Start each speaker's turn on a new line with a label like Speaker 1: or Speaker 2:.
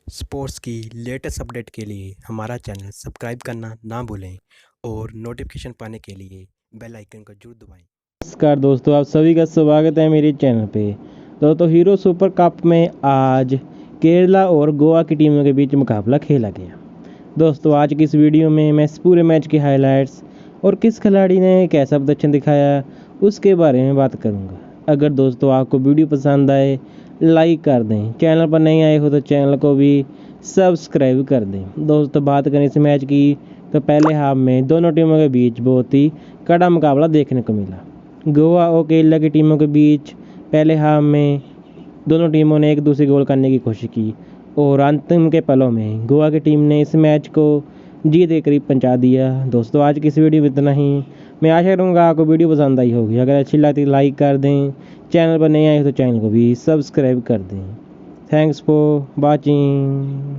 Speaker 1: Sports की latest update के लिए हमारा चैनल सब्सक्राइब करना ना भूलें और नोटिफिकेशन पाने के लिए बेल आइकन को जरूर दबाएं।
Speaker 2: नमस्कार दोस्तों, आप सभी का स्वागत है मेरे चैनल पे। दोस्तों, हीरो सुपर कप में आज केरला और गोवा की टीमों के बीच मुकाबला खेला गया। दोस्तों, आज की इस वीडियो में मैं इस पूरे मैच की हाइलाइट्स और किस खिलाड़ी ने कैसा प्रदर्शन दिखाया उसके बारे में बात करूंगा। अगर दोस्तों आपको वीडियो पसंद आए लाइक कर दें, चैनल पर नहीं आए हो तो चैनल को भी सब्सक्राइब कर दें। दोस्तों, बात करें इस मैच की तो पहले हाफ में दोनों टीमों के बीच बहुत ही कड़ा मुकाबला देखने को मिला। गोवा और केरला की टीमों के बीच पहले हाफ में दोनों टीमों ने एक दूसरे गोल करने की कोशिश की और अंतिम के पलों में गोवा की टीम ने इस मैच को जीत के करीब पहुंचा दिया। दोस्तों, आज की इस वीडियो में इतना ही। मैं आशा करूँगा आपको वीडियो पसंद आई होगी। अगर अच्छी लगती है लाइक कर दें, चैनल पर नए आए तो चैनल को भी सब्सक्राइब कर दें। Thanks for watching.